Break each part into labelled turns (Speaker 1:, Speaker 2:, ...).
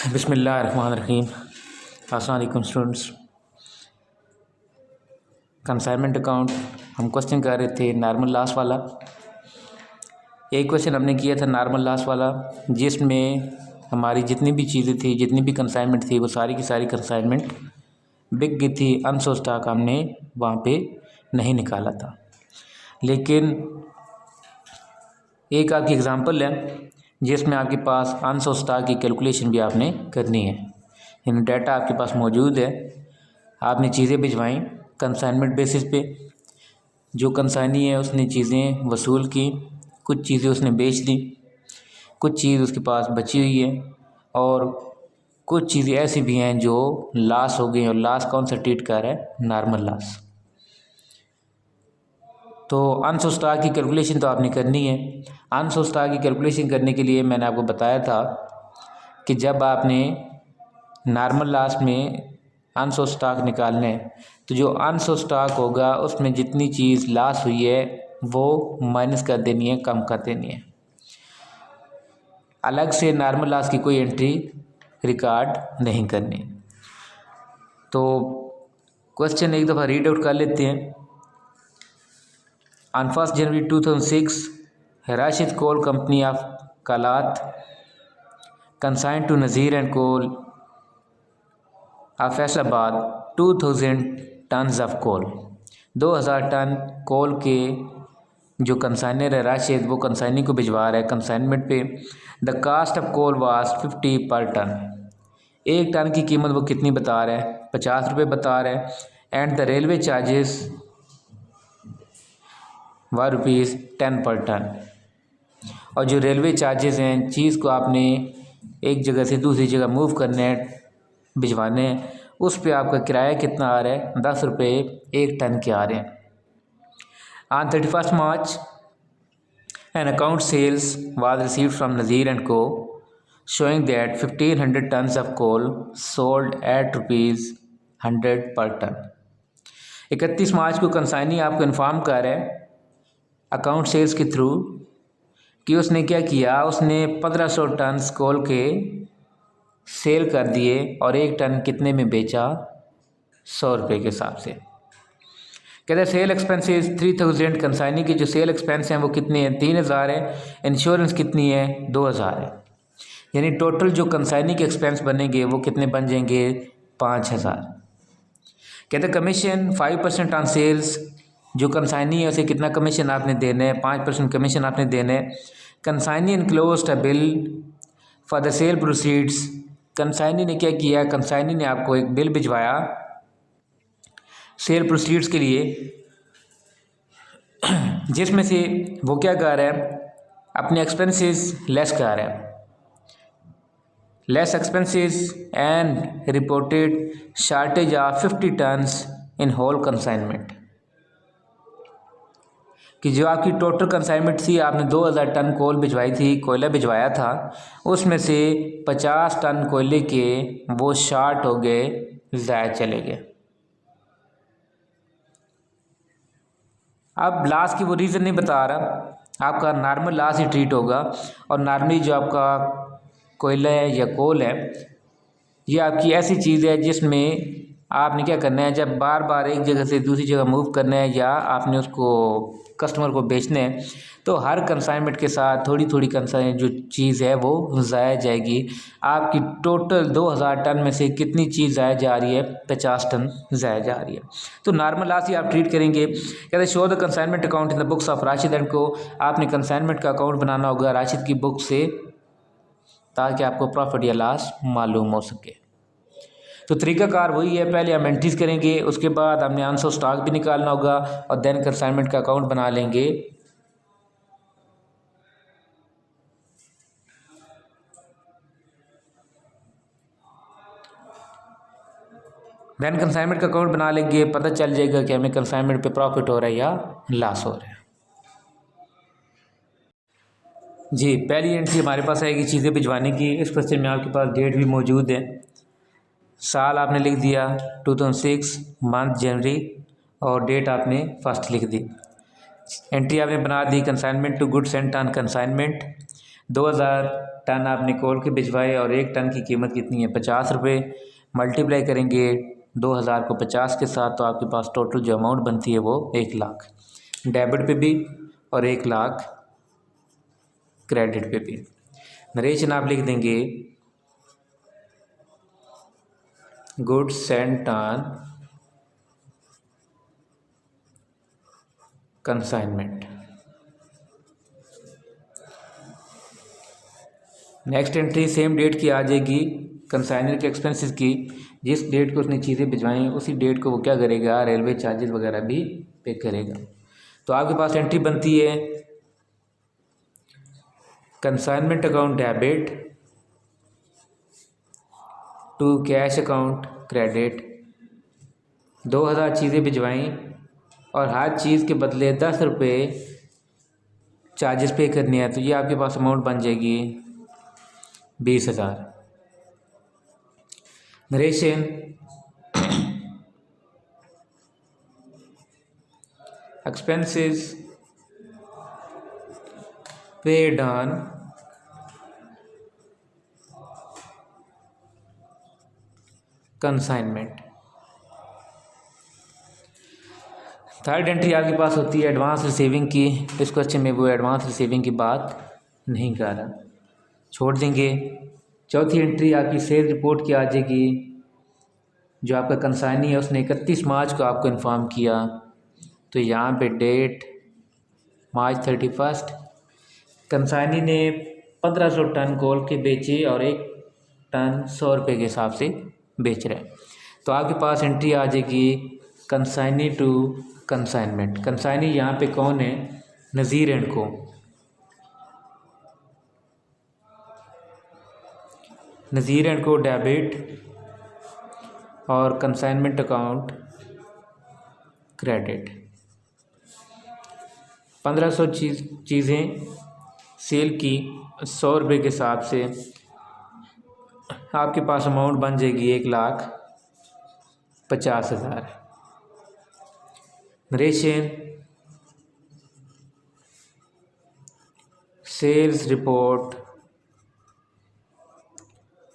Speaker 1: बिस्मिल्लाहिर्रहमानिर्रहीम। अस्सलाम वालेकुम स्टूडेंट्स। कंसाइनमेंट अकाउंट हम क्वेश्चन कर रहे थे नॉर्मल लॉस वाला। एक क्वेश्चन हमने किया था नॉर्मल लॉस वाला, जिसमें हमारी जितनी भी चीज़ें थी, जितनी भी कंसाइनमेंट थी, वो सारी की सारी कंसाइनमेंट बिक गई थी। अनसोल्ड स्टॉक हमने वहाँ पे नहीं निकाला था। लेकिन एक आपकी एग्ज़ाम्पल है जिसमें आपके पास अनसोल्ड स्टॉक की कैलकुलेशन भी आपने करनी है। इन डाटा आपके पास मौजूद है, आपने चीज़ें भिजवाई कंसाइनमेंट बेसिस पे। जो कंसाइनी है उसने चीज़ें वसूल की, कुछ चीज़ें उसने बेच दी, कुछ चीज़ उसके पास बची हुई है, और कुछ चीज़ें ऐसी भी हैं जो लॉस हो गई। और लॉस कौन सा ट्रीट कर रहा है? Normal loss. तो अनसोल्ड स्टॉक की कैलकुलेशन तो आपने करनी है। अनसोल्ड स्टॉक की कैलकुलेशन करने के लिए मैंने आपको बताया था कि जब आपने नॉर्मल लॉस में अनसोल्ड स्टॉक निकालने हैं, तो जो अनसोल्ड स्टॉक होगा उसमें जितनी चीज़ लॉस हुई है वो माइनस कर देनी है, कम कर देनी है। अलग से नॉर्मल लॉस की कोई एंट्री रिकॉर्ड नहीं करनी। तो क्वेश्चन एक दफ़ा रीड आउट कर लेते हैं। On 1st January 2006, Rashid Coal Company of Kalat consigned to Nazir and Coal of Faisalabad 2000 tons of coal। 2000 ton coal के जो कंसाइनर है राशिद, वो कंसाइनी को भिजवा रहा है कंसाइनमेंट पे। The cost of coal was 50 per ton. एक टन की कीमत वो कितनी बता रहा है? 50 रुपये बता रहा है। एंड द रेलवे चार्जेस ₹10 पर टन। और जो रेलवे चार्जेस हैं, चीज़ को आपने एक जगह से दूसरी जगह मूव करने भिजवाने हैं, उस पे आपका किराया कितना आ रहा है? 10 रुपये एक टन के आ रहे हैं। On 31 March an account sales was received from Nazir and co showing that 1500 tons of coal sold at ₹100 per ton. 31 मार्च को कंसाइनी आपको इन्फॉर्म कर रहा है अकाउंट सेल्स के थ्रू कि उसने क्या किया, उसने 1500 टन कोल के सेल कर दिए और एक टन कितने में बेचा? 100 रुपये के हिसाब से। कहते हैं सेल एक्सपेंसेस 3000। कंसाइनी के जो सेल एक्सपेंस हैं वो कितने हैं? 3000 है। इंश्योरेंस कितनी है? 2000 है। यानी टोटल जो कंसाइनी के एक्सपेंस बनेंगे वो कितने बन जाएंगे? 5000। कहते हैं कमीशन 5% ऑन सेल्स। जो कंसाइनी है उसे कितना कमीशन आपने देना है? 5% कमीशन आपने देना है। Consignee enclosed a bill for the sale proceeds. Consignee ने क्या किया? कंसाइनी ने आपको एक बिल भिजवाया सेल प्रोसीड्स के लिए, जिसमें से वो क्या कर रहा है? अपने एक्सपेंसेस लेस कर रहा है। Less expenses and reported shortage of 50 tons in whole consignment. कि जो आपकी टोटल कंसाइनमेंट थी, आपने 2000 टन कोल भिजवाई थी, कोयला भिजवाया था, उसमें से 50 टन कोयले के वो शॉर्ट हो गए, ज़ाया चले गए। अब लॉस की वो रीज़न नहीं बता रहा, आपका नॉर्मल लॉस ही ट्रीट होगा। और नॉर्मली जो आपका कोयला है या कोल है, ये आपकी ऐसी चीज़ है जिसमें आपने क्या करना है, जब बार बार एक जगह से दूसरी जगह मूव करना है या आपने उसको कस्टमर को बेचना है, तो हर कंसाइनमेंट के साथ थोड़ी थोड़ी कंसाइन जो चीज़ है वो ज़ाया जाएगी। आपकी टोटल 2000 टन में से कितनी चीज़ ज़ाया जा रही है? 50 टन ज़ाया जा रही है। तो नॉर्मल लॉस ही आप ट्रीट करेंगे। कहते show the consignment account in the books of Rashid and को। आपने कंसाइनमेंट का अकाउंट बनाना होगा राशिद की बुक से, ताकि आपको प्रॉफिट या लॉस मालूम हो सके। तो तरीकाकार वही है, पहले हम एंट्रीज करेंगे, उसके बाद हमने अनसोल्ड स्टॉक भी निकालना होगा और देन कंसाइनमेंट का अकाउंट बना लेंगे। देन कंसाइनमेंट का अकाउंट बना लेंगे, पता चल जाएगा कि हमें कंसाइनमेंट पे प्रॉफिट हो रहा है या लॉस हो रहा है। जी, पहली एंट्री हमारे पास आएगी चीज़ें भिजवाने की। इस क्वेश्चन में आपके पास डेट भी मौजूद है। साल आपने लिख दिया 2006, मंथ जनवरी, और डेट आपने 1 लिख दी। एंट्री आपने बना दी consignment to goods sent on consignment. 2000 ton आपने कोल के भिजवाए और 1 टन की कीमत कितनी है 50 रुपये। मल्टीप्लाई करेंगे 2000 को 50 के साथ तो आपके पास टोटल जो अमाउंट बनती है वो 1 लाख डेबिट पे भी और 1 लाख क्रेडिट पे भी। नरेशन आप लिख देंगे goods sent on consignment. Next entry same date की आ जाएगी कंसाइनर के एक्सपेंसेस की। जिस डेट को उसने चीज़ें भिजवाई उसी डेट को वो क्या करेगा रेलवे चार्जेस वगैरह भी पे करेगा। तो आपके पास एंट्री बनती है consignment account debit to cash account credit. 2000 चीज़ें भिजवाई और हर चीज़ के बदले 10 रुपये चार्जेस पे करने हैं, तो ये आपके पास अमाउंट बन जाएगी 20,000। Narration expenses paid on consignment. Third entry आपके पास होती है एडवांस रिसीविंग की। इस क्वेश्चन में वो एडवांस रिसीविंग की बात नहीं कर रहा, छोड़ देंगे। चौथी एंट्री आपकी सेल्स रिपोर्ट की आ जाएगी। जो आपका कंसाइनी है उसने 31 मार्च को आपको इन्फॉर्म किया, तो यहाँ पे डेट मार्च 31। कंसाइनी ने 1500 टन कोल के बेचे और 1 टन 100 रुपये के हिसाब से बेच रहे हैं। तो आपके पास एंट्री आ जाएगी कंसाइनी टू कंसाइनमेंट। कंसाइनी यहाँ पे कौन है नज़ीर एंड को। नज़ीर एंड को डेबिट और कंसाइनमेंट अकाउंट क्रेडिट। 1500 चीज़ें सेल की 100 रुपये के हिसाब से आपके पास अमाउंट बन जाएगी 1,50,000। Narration sales report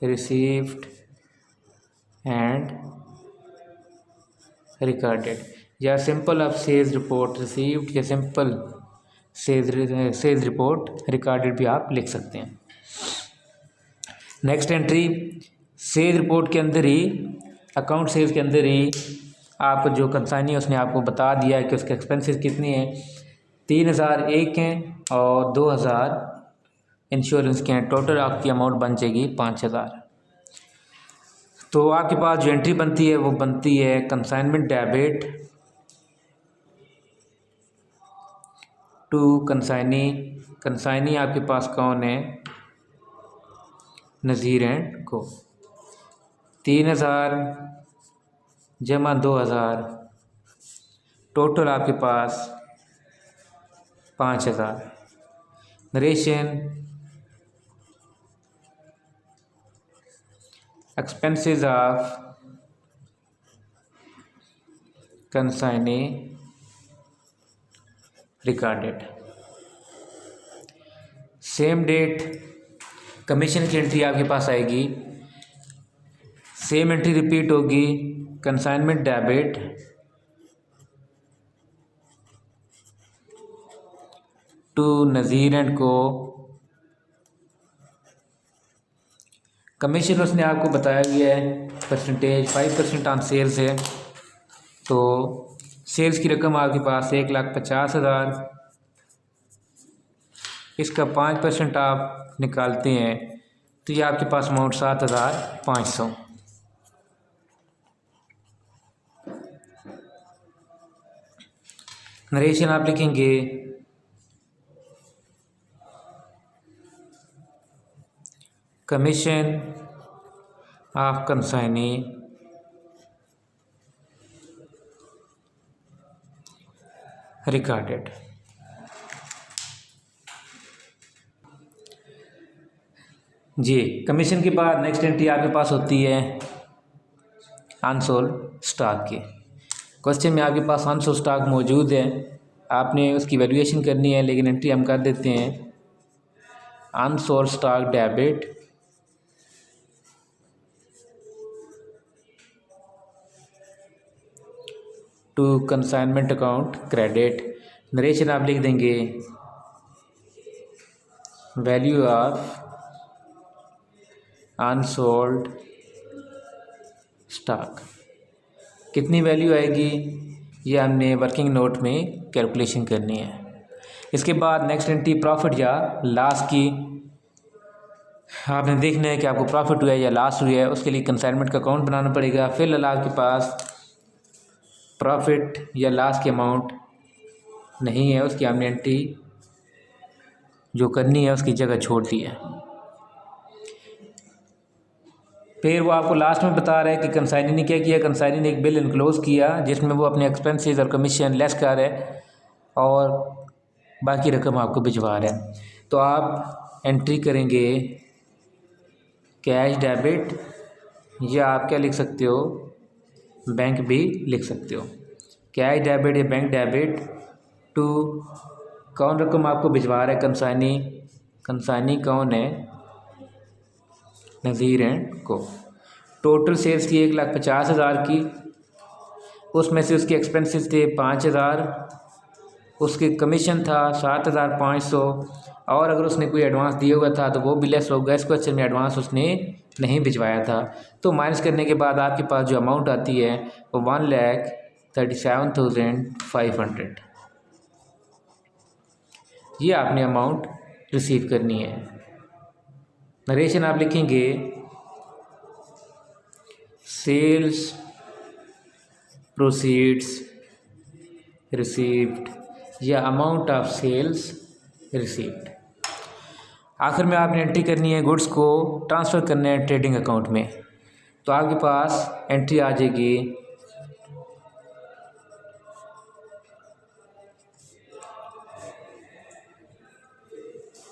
Speaker 1: received and recorded, या सिंपल आप सेल्स रिपोर्ट रिसीव्ड या सिंपल सेल्स रिपोर्ट रिकॉर्डेड भी आप लिख सकते हैं। नेक्स्ट एंट्री सेल्स रिपोर्ट के अंदर ही अकाउंट सेल्स के अंदर ही आप जो कंसाइनी है उसने आपको बता दिया है कि उसके एक्सपेंसेस कितने हैं। 3,001 हैं और 2,000 इंश्योरेंस के हैं। टोटल आपकी अमाउंट बन जाएगी 5,000। तो आपके पास जो एंट्री बनती है वो बनती है consignment debit to consignee. Consignee आपके पास कौन है नज़ीर एंड को। 3,000 जमा 2,000 टोटल आपके पास 5,000। Narration expenses of consignee recorded. Same date commission की एंट्री आपके पास आएगी। सेम एंट्री रिपीट होगी consignment debit to Nazir and co. Commission उसने आपको बताया गया है परसेंटेज 5% ऑन सेल्स है। तो सेल्स की रकम आपके पास 1,50,000, इसका 5% आप निकालते हैं तो ये आपके पास अमाउंट 7,500। नरेशन आप लिखेंगे कमीशन ऑफ कंसाइनी रिकॉर्डेड। जी कमीशन के बाद नेक्स्ट एंट्री आपके पास होती है अनसोल्ड स्टॉक की। क्वेश्चन में आपके पास अनसोल्ड स्टॉक मौजूद है, आपने उसकी वैल्यूएशन करनी है, लेकिन एंट्री हम कर देते हैं unsold stock debit to consignment account credit. Narration आप लिख देंगे वैल्यू ऑफ अनसोल्ड स्टॉक। कितनी वैल्यू आएगी ये हमने वर्किंग नोट में कैलकुलेशन करनी है। इसके बाद नेक्स्ट एंट्री प्रॉफिट या लॉस की आपने देखना है कि आपको प्रॉफिट हुआ है या लॉस हुआ है। उसके लिए कंसाइनमेंट का अकाउंट बनाना पड़ेगा। फिलहाल आपके पास प्रॉफिट या लॉस की अमाउंट नहीं है, उसकी हमने एंट्री जो करनी है उसकी जगह छोड़ दी है। फिर वो आपको लास्ट में बता रहा है कि कंसाइनी ने क्या किया। कंसाइनी ने एक बिल इनक्लोज किया जिसमें वो अपने एक्सपेंसेस और कमीशन लेस कर रहा है और बाकी रकम आपको भिजवा रहा है। तो आप एंट्री करेंगे कैश डेबिट, या आप क्या लिख सकते हो, बैंक भी लिख सकते हो। कैश डेबिट या बैंक डेबिट टू, कौन रकम आपको भिजवा रहा है, कंसाइनी। कंसाइनी कौन है, नज़ीर एंड को। टोटल सेल्स थी 1,50,000 की, उसमें से उसके एक्सपेंसेस थे 5,000, उसके कमीशन था 7,500, और अगर उसने कोई एडवांस दिया हुआ था तो वो भी लेस होगा। इस क्वेश्चन में एडवांस उसने नहीं भिजवाया था। तो माइनस करने के बाद आपके पास जो अमाउंट आती है वो 1,37,500, ये आपने अमाउंट रिसीव करनी है। नरेशन आप लिखेंगे सेल्स प्रोसीड्स रिसीव्ड या अमाउंट ऑफ सेल्स रिसीव्ड। आखिर में आपने एंट्री करनी है गुड्स को ट्रांसफ़र करना है ट्रेडिंग अकाउंट में। तो आपके पास एंट्री आ जाएगी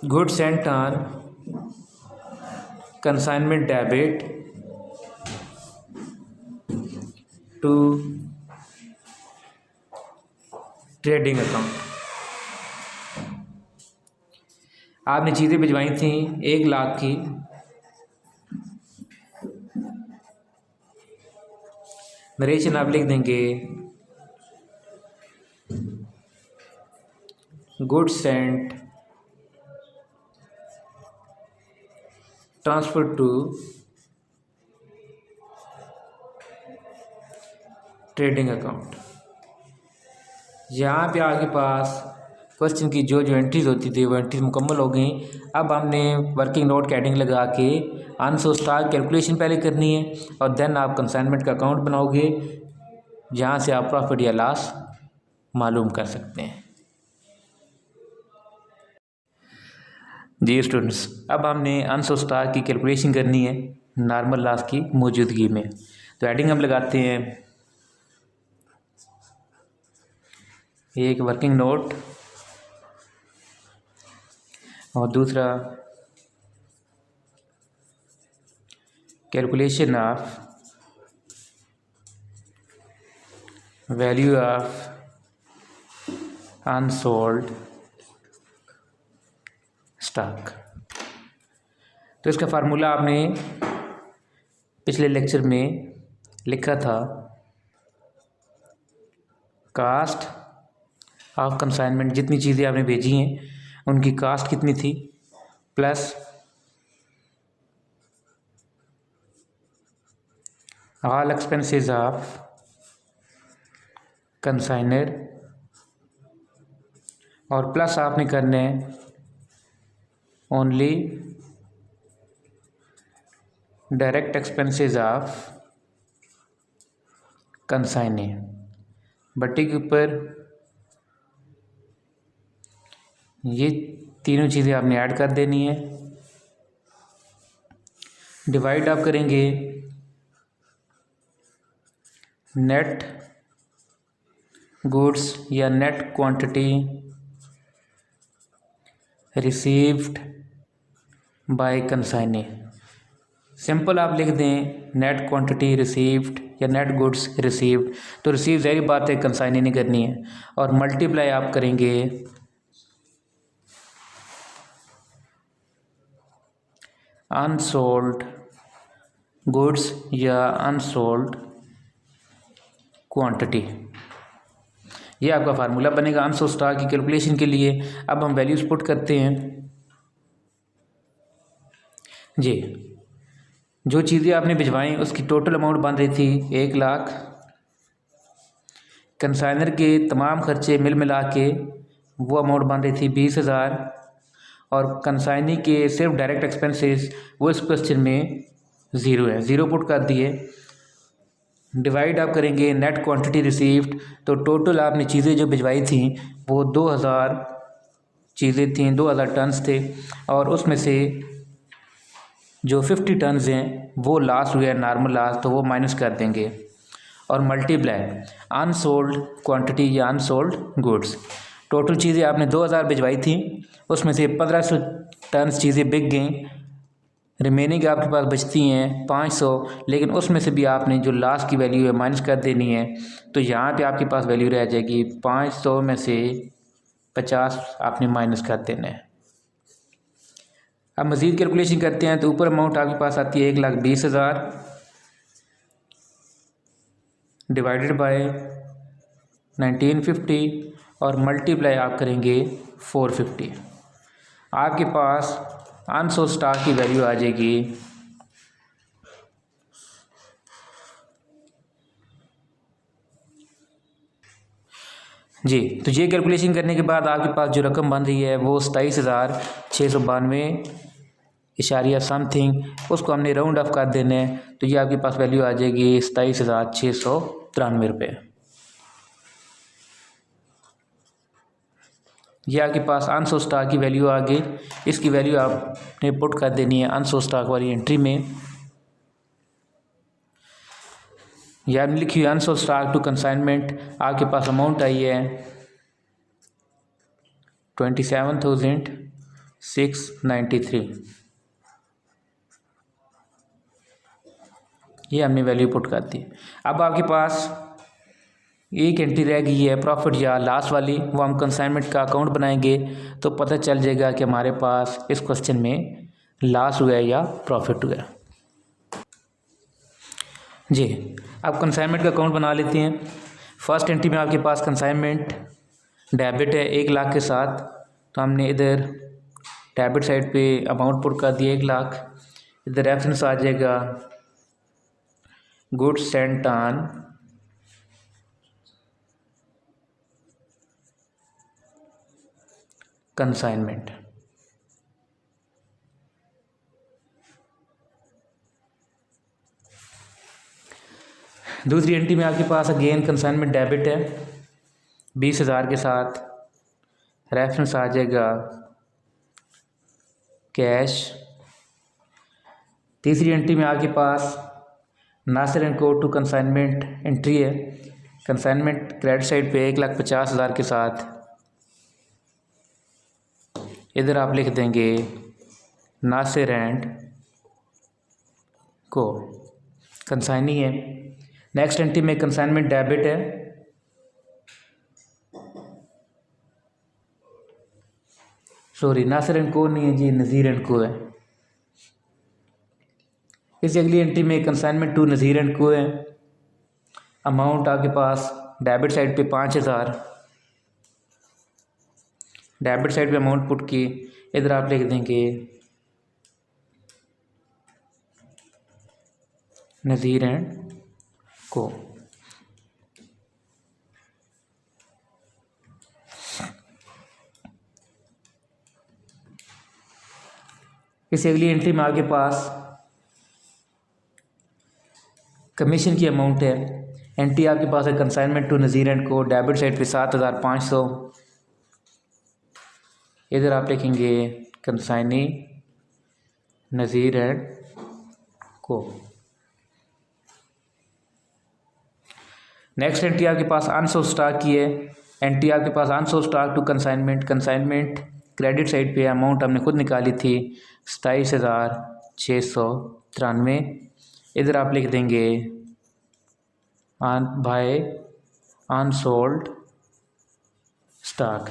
Speaker 1: goods sent on consignment debit to trading account. आपने चीज़ें भिजवाई थी 1,00,000 की, नरेशन आप लिख देंगे goods sent transfer to trading account. यहाँ पे आपके पास क्वेश्चन की जो जो एंट्रीज होती थी वो एंट्रीज मुकम्मल हो गई। अब हमने वर्किंग नोट का हेडिंग लगा के अनसोल्ड स्टॉक कैलकुलेशन पहले करनी है और देन आप कंसाइनमेंट का अकाउंट बनाओगे जहाँ से आप प्रॉफिट या लॉस मालूम कर सकते हैं। जी स्टूडेंट्स, अब हमने अनसोल्ड स्टॉक की कैलकुलेशन करनी है नॉर्मल लॉस की मौजूदगी में। तो हेडिंग हम लगाते हैं एक वर्किंग नोट और दूसरा calculation of value of unsold stock. तो इसका फार्मूला आपने पिछले लेक्चर में लिखा था, कास्ट ऑफ कंसाइनमेंट, जितनी चीज़ें आपने भेजी हैं उनकी कास्ट कितनी थी, plus all expenses of consignor, और प्लस आपने करने only direct expenses of consignee. बट्टी के ऊपर ये तीनों चीज़ें आपने ऐड कर देनी है। डिवाइड आप करेंगे नेट गुड्स या net quantity received by consignee. Simple आप लिख दें नेट क्वांटिटी रिसीव्ड या नेट गुड्स रिसीव्ड। तो रिसीव ज़ाहिर बात है कंसाइनी नहीं करनी है, और मल्टीप्लाई आप करेंगे अनसोल्ड गुड्स या अनसोल्ड क्वांटिटी। ये आपका फार्मूला बनेगा अनसोल्ड स्टॉक की कैलकुलेशन के लिए। अब हम वैल्यूज पुट करते हैं जी। जो चीज़ें आपने भिजवाई उसकी टोटल अमाउंट बन रही थी 1,00,000। कंसाइनर के तमाम खर्चे मिल मिला के वो अमाउंट बन रही थी 20,000। और कंसाइनी के सिर्फ डायरेक्ट एक्सपेंसेस वो इस क्वेश्चन में ज़ीरो है, ज़ीरो पुट कर दिए। डिवाइड आप करेंगे नेट क्वांटिटी रिसीव्ड, तो टोटल आपने चीज़ें जो भिजवाई थी वो 2,000 चीज़ें थी, 2,000 टन्स थे। और उसमें से जो 50 टन्स हैं वो लॉस हुए, नॉर्मल लॉस, तो वो माइनस कर देंगे। और मल्टीप्लाई अनसोल्ड क्वांटिटी या अनसोल्ड गुड्स। टोटल चीज़ें आपने 2,000 भिजवाई थी, उसमें से 1,500 टन्स चीज़ें बिक गई, रिमेनिंग आपके पास बचती हैं 500। लेकिन उसमें से भी आपने जो लास्ट की वैल्यू है माइनस कर देनी है। तो यहाँ पे आपके पास वैल्यू रह जाएगी 500 में से 50 आपने माइनस कर देना है। अब मज़ीद कैलकुलेशन करते हैं तो ऊपर अमाउंट आपके पास आती है 1,20,000 डिवाइडेड बाय 1950 और मल्टीप्लाई आप करेंगे 450। आपके पास अनसोल्ड स्टॉक की वैल्यू आ जाएगी जी। तो ये कैलकुलेशन करने के बाद आपके पास जो रकम बन रही है वो 27,692 समथिंग, उसको हमने राउंड ऑफ कर देना है। तो ये आपके पास वैल्यू आ जाएगी 27,693 रुपये। ये आपके पास अनसोल्ड स्टॉक की वैल्यू आ गई। इसकी वैल्यू आपने पुट कर देनी है अनसोल्ड स्टॉक वाली एंट्री में। यार लिखी हुई अनसोल्ड स्टॉक टू कंसाइनमेंट, आपके पास अमाउंट आई है 27,693। ये हमने वैल्यू पुट कर दी। अब आपके पास एक एंट्री रह गई है प्रॉफिट या लॉस वाली, वो हम कंसाइनमेंट का अकाउंट बनाएंगे तो पता चल जाएगा कि हमारे पास इस क्वेश्चन में लॉस हुआ है या प्रॉफिट हुआ है जी। अब कंसाइनमेंट का अकाउंट बना लेते हैं। फर्स्ट एंट्री में आपके पास कंसाइनमेंट डेबिट है 1,00,000 के साथ, तो हमने इधर डेबिट साइड पे अमाउंट पुट कर दिया 1,00,000। इधर रेफरेंस आ जाएगा गुड्स सेंट ऑन कंसाइनमेंट। दूसरी एंट्री में आपके पास अगेन कंसाइनमेंट डेबिट है 20,000 के साथ, रेफरेंस आ जाएगा कैश। तीसरी एंट्री में आपके पास नासिर एंड को टू कंसाइनमेंट एंट्री है। कंसाइनमेंट क्रेडिट साइड पे 1,50,000 के साथ, इधर आप लिख देंगे नासिर एंड को, कंसाइनी है। नेक्स्ट एंट्री में कंसाइनमेंट डेबिट है, सॉरी नासिर एंड को नहीं है जी, नज़ीर एंड को है। इस अगली एंट्री में कंसाइनमेंट टू नज़ीर एंड को है। अमाउंट आपके पास डेबिट साइड पे 5,000, डेबिट साइड पे अमाउंट पुट की, इधर आप लिख देंगे नज़ीर एंड को। इस अगली एंट्री में आपके पास कमीशन की अमाउंट है। एंट्री आपके पास है consignment to Nazir and co, debit side पे 7,500, इधर आप लिखेंगे consignee Nazir and co. Next entry आपके पास अनसोल्ड स्टॉक की है। एंट्री आपके पास unsold stock to consignment, consignment credit side पे अमाउंट हमने खुद निकाली थी 27,693, इधर आप लिख देंगे by unsold stock.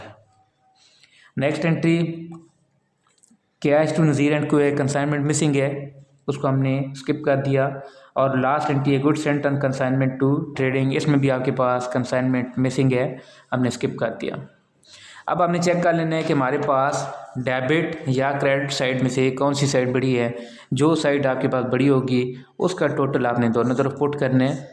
Speaker 1: Next entry cash to New Zealand को एक कंसाइनमेंट मिसिंग है, उसको हमने स्किप कर दिया। और लास्ट एंट्री है good sent on consignment to trading, इसमें भी आपके पास कंसाइनमेंट मिसिंग है, हमने स्किप कर दिया। अब हमने चेक कर लेना है कि हमारे पास डेबिट या क्रेडिट साइड में से कौन सी साइड बड़ी है। जो साइड आपके पास बड़ी होगी उसका टोटल आपने दोनों तरफ पुट करने हैं।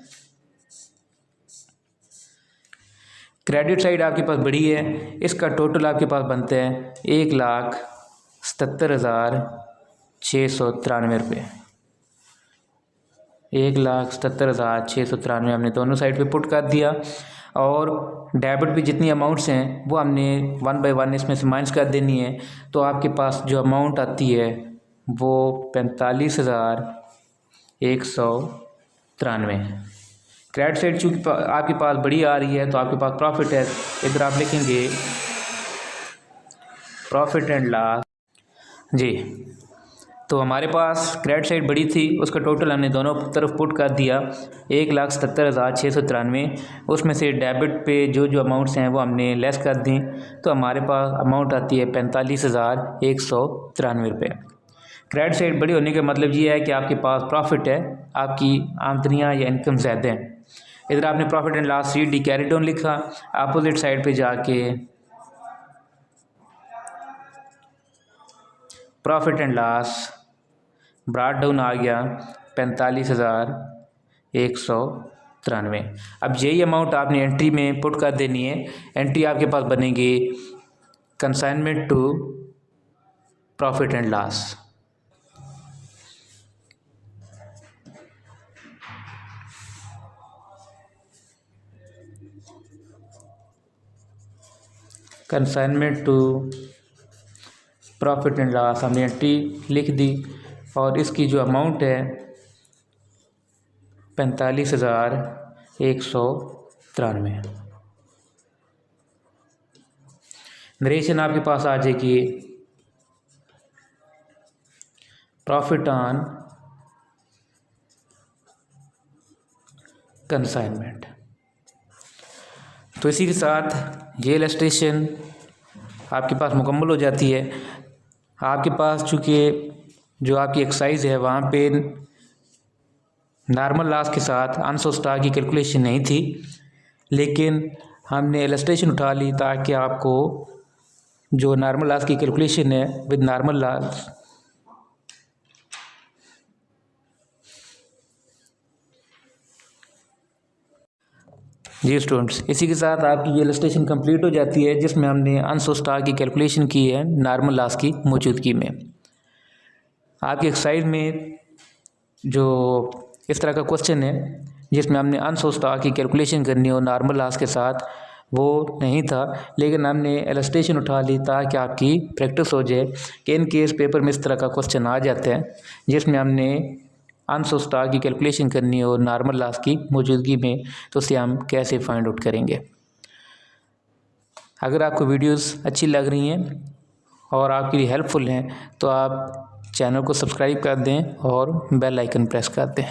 Speaker 1: क्रेडिट साइड आपके पास बड़ी है, इसका टोटल आपके पास बनते हैं 1,77,693 रुपये। 1,77,693 हमने दोनों साइड पे पुट कर दिया। और डेबिट पे जितनी अमाउंट्स हैं वो हमने 1 बाय 1 इसमें से माइनस कर देनी है। तो आपके पास जो अमाउंट आती है वो 45,193। क्रेडिट साइड चूँकि आपके पास बड़ी आ रही है तो आपके पास प्रॉफिट है, इधर आप लिखेंगे प्रॉफिट एंड लॉस जी। तो हमारे पास क्रेडिट साइड बड़ी थी, उसका टोटल हमने दोनों तरफ पुट कर दिया 1,77,693। उसमें से डेबिट पे जो जो अमाउंट्स हैं वो हमने लेस कर दी, तो हमारे पास अमाउंट आती है 45,193 रुपये। क्रेडिट साइड बड़ी होने का मतलब ये है कि आपके पास प्रॉफिट है, आपकी आमदनियाँ या इनकम ज़्यादा हैं। इधर आपने profit and loss c d carry down लिखा, अपोजिट साइड पे जाके profit and loss brought down आ गया 45,193। अब यही अमाउंट आपने एंट्री में पुट कर देनी है। एंट्री आपके पास बनेगी consignment to profit and loss. Consignment to profit and loss हमने एंट्री लिख दी और इसकी जो अमाउंट है 45,193। नरेशन आपके पास आ जाएगी प्रॉफिट ऑन कंसाइनमेंट। तो इसी के साथ ये इलस्ट्रेशन आपके पास मुकम्मल हो जाती है। आपके पास चूँकि जो आपकी एक्सरसाइज है वहाँ पे नॉर्मल लॉस के साथ अनसोल्ड स्टॉक की कैलकुलेशन नहीं थी, लेकिन हमने इलस्ट्रेशन उठा ली ताकि आपको जो नॉर्मल लॉस की कैलकुलेशन है विद नॉर्मल लॉस जी स्टूडेंट्स, इसी के साथ आपकी ये इलस्ट्रेशन कंप्लीट हो जाती है जिसमें हमने अनसोल्ड स्टॉक की कैलकुलेशन की है नॉर्मल लॉस की मौजूदगी में। आपकी एक्सरसाइज में जो इस तरह का क्वेश्चन है जिसमें हमने अनसोल्ड स्टॉक की कैलकुलेशन करनी हो नॉर्मल लॉस के साथ, वो नहीं था, लेकिन हमने इलस्ट्रेशन उठा ली ताकि आपकी प्रैक्टिस हो जाए कि इन केस पेपर में इस तरह का क्वेश्चन आ जाता है जिसमें हमने अनसोल्ड स्टॉक की कैलकुलेशन करनी हो नॉर्मल लॉस की मौजूदगी में, तो उसे हम कैसे फाइंड आउट करेंगे। अगर आपको वीडियोस अच्छी लग रही हैं और आपके लिए हेल्पफुल हैं तो आप चैनल को सब्सक्राइब कर दें और बेल आइकन प्रेस कर दें।